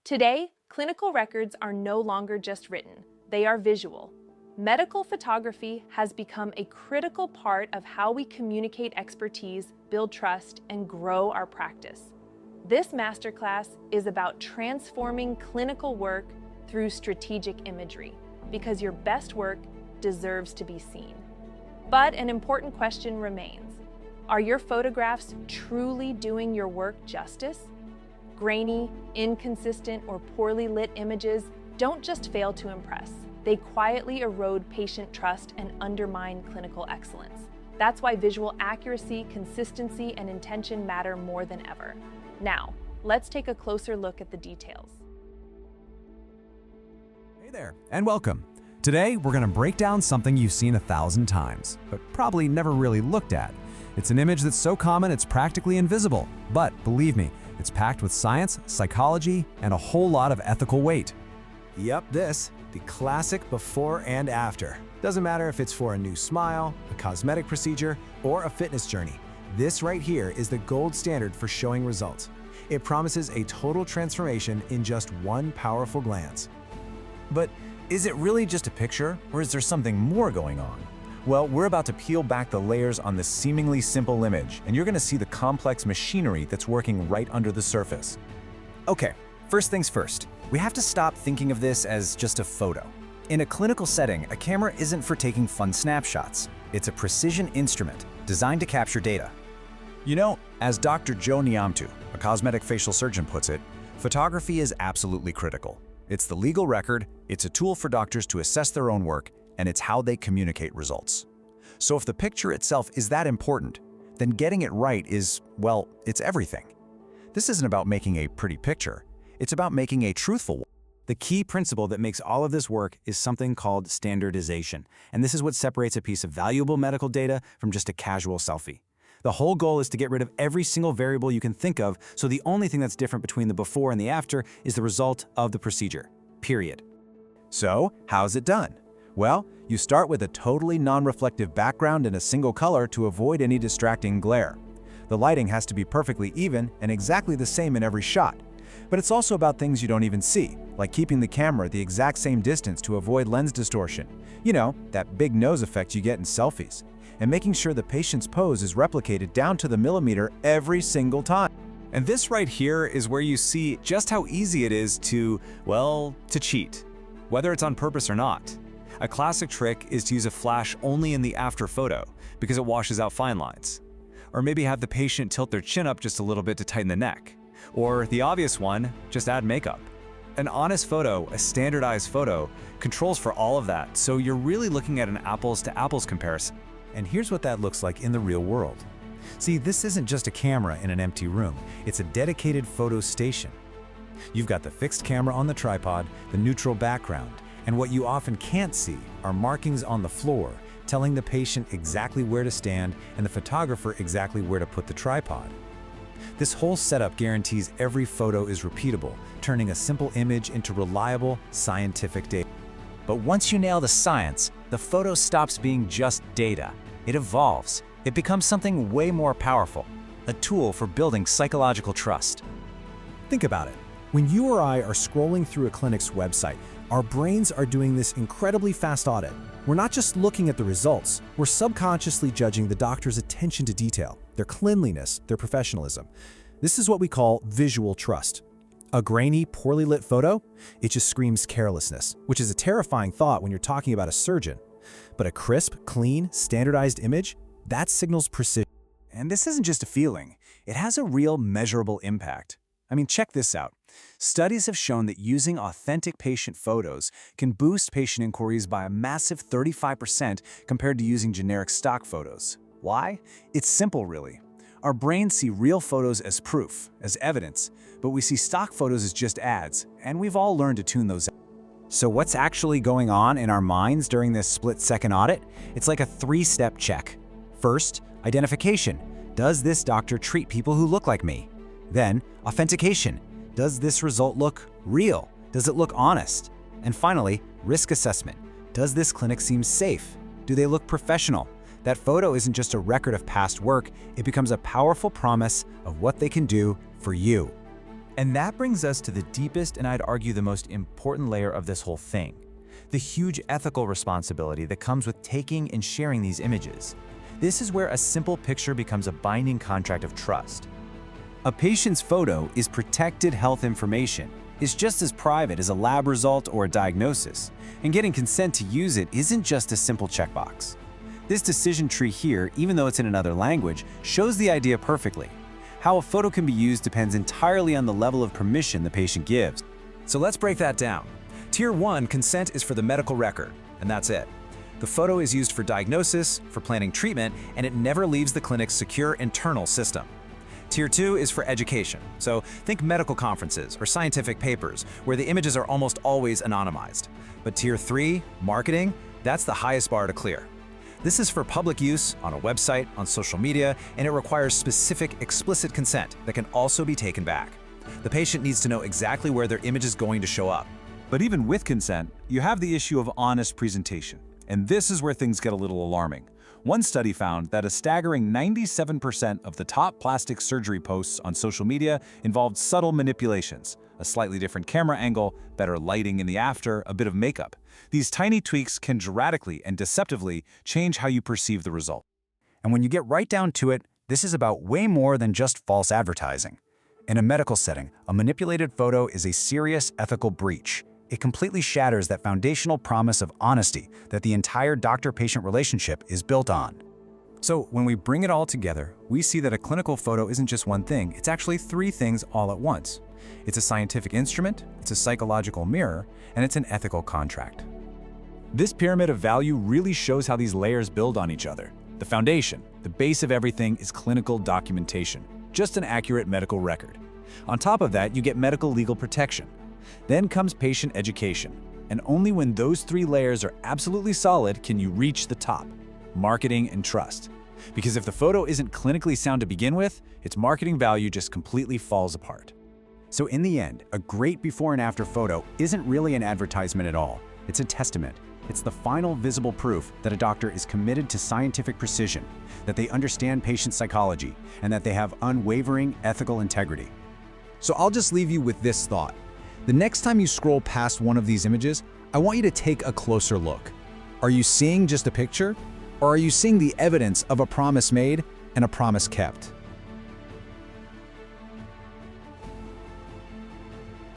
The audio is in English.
Today, clinical records are no longer just written, they are visual. Medical photography has become a critical part of how we communicate expertise, build trust, and grow our practice. This masterclass is about transforming clinical work through strategic imagery, because your best work deserves to be seen. But an important question remains. Are your photographs truly doing your work justice? Grainy, inconsistent, or poorly lit images don't just fail to impress. They quietly erode patient trust and undermine clinical excellence. That's why visual accuracy, consistency, and intention matter more than ever. Now, let's take a closer look at the details. Hey there, and welcome. Today, we're going to break down something you've seen 1,000 times, but probably never really looked at. It's an image that's so common it's practically invisible, but believe me, it's packed with science, psychology, and a whole lot of ethical weight. Yep, the classic before and after. Doesn't matter if it's for a new smile, a cosmetic procedure, or a fitness journey. This right here is the gold standard for showing results. It promises a total transformation in just one powerful glance. But is it really just a picture, or is there something more going on? Well, we're about to peel back the layers on this seemingly simple image, and you're going to see the complex machinery that's working right under the surface. Okay, first things first. We have to stop thinking of this as just a photo. In a clinical setting, a camera isn't for taking fun snapshots. It's a precision instrument designed to capture data. You know, as Dr. Joe Niamtu, a cosmetic facial surgeon, puts it, photography is absolutely critical. It's the legal record, it's a tool for doctors to assess their own work, and it's how they communicate results. So if the picture itself is that important, then getting it right is, well, it's everything. This isn't about making a pretty picture. It's about making a truthful one. The key principle that makes all of this work is something called standardization, and this is what separates a piece of valuable medical data from just a casual selfie. The whole goal is to get rid of every single variable you can think of, so the only thing that's different between the before and the after is the result of the procedure, period. So, how's it done? Well, you start with a totally non-reflective background in a single color to avoid any distracting glare. The lighting has to be perfectly even and exactly the same in every shot. But it's also about things you don't even see, like keeping the camera at the exact same distance to avoid lens distortion. You know, that big nose effect you get in selfies. And making sure the patient's pose is replicated down to the millimeter every single time. And this right here is where you see just how easy it is to cheat, whether it's on purpose or not. A classic trick is to use a flash only in the after photo because it washes out fine lines. Or maybe have the patient tilt their chin up just a little bit to tighten the neck. Or the obvious one, just add makeup. An honest photo, a standardized photo, controls for all of that, so you're really looking at an apples-to-apples comparison. And here's what that looks like in the real world. See, this isn't just a camera in an empty room. It's a dedicated photo station. You've got the fixed camera on the tripod, the neutral background, and what you often can't see are markings on the floor telling the patient exactly where to stand and the photographer exactly where to put the tripod. This whole setup guarantees every photo is repeatable, turning a simple image into reliable, scientific data. But once you nail the science, the photo stops being just data. It evolves. It becomes something way more powerful, a tool for building psychological trust. Think about it. When you or I are scrolling through a clinic's website, our brains are doing this incredibly fast audit. We're not just looking at the results, we're subconsciously judging the doctor's attention to detail, their cleanliness, their professionalism. This is what we call visual trust. A grainy, poorly lit photo? It just screams carelessness, which is a terrifying thought when you're talking about a surgeon. But a crisp, clean, standardized image? That signals precision. And this isn't just a feeling. It has a real measurable impact. I mean, check this out. Studies have shown that using authentic patient photos can boost patient inquiries by a massive 35% compared to using generic stock photos. Why? It's simple, really. Our brains see real photos as proof, as evidence, but we see stock photos as just ads, and we've all learned to tune those out. So what's actually going on in our minds during this split-second audit? It's like a three-step check. First, identification. Does this doctor treat people who look like me? Then, authentication. Does this result look real? Does it look honest? And finally, risk assessment. Does this clinic seem safe? Do they look professional? That photo isn't just a record of past work, it becomes a powerful promise of what they can do for you. And that brings us to the deepest and I'd argue the most important layer of this whole thing, the huge ethical responsibility that comes with taking and sharing these images. This is where a simple picture becomes a binding contract of trust. A patient's photo is protected health information. It's just as private as a lab result or a diagnosis, and getting consent to use it isn't just a simple checkbox. This decision tree here, even though it's in another language, shows the idea perfectly. How a photo can be used depends entirely on the level of permission the patient gives. So let's break that down. Tier 1, consent is for the medical record, and that's it. The photo is used for diagnosis, for planning treatment, and it never leaves the clinic's secure internal system. Tier 2 is for education, so think medical conferences or scientific papers, where the images are almost always anonymized. But Tier 3, marketing, that's the highest bar to clear. This is for public use, on a website, on social media, and it requires specific, explicit consent that can also be taken back. The patient needs to know exactly where their image is going to show up. But even with consent, you have the issue of honest presentation. And this is where things get a little alarming. One study found that a staggering 97% of the top plastic surgery posts on social media involved subtle manipulations, a slightly different camera angle, better lighting in the after, a bit of makeup. These tiny tweaks can dramatically and deceptively change how you perceive the result. And when you get right down to it, this is about way more than just false advertising. In a medical setting, a manipulated photo is a serious ethical breach. It completely shatters that foundational promise of honesty that the entire doctor-patient relationship is built on. So when we bring it all together, we see that a clinical photo isn't just one thing, it's actually three things all at once. It's a scientific instrument, it's a psychological mirror, and it's an ethical contract. This pyramid of value really shows how these layers build on each other. The foundation, the base of everything, is clinical documentation, just an accurate medical record. On top of that, you get medical legal protection. Then comes patient education, and only when those three layers are absolutely solid can you reach the top, marketing and trust. Because if the photo isn't clinically sound to begin with, its marketing value just completely falls apart. So in the end, a great before and after photo isn't really an advertisement at all. It's a testament. It's the final visible proof that a doctor is committed to scientific precision, that they understand patient psychology, and that they have unwavering ethical integrity. So I'll just leave you with this thought. The next time you scroll past one of these images, I want you to take a closer look. Are you seeing just a picture? Or are you seeing the evidence of a promise made and a promise kept?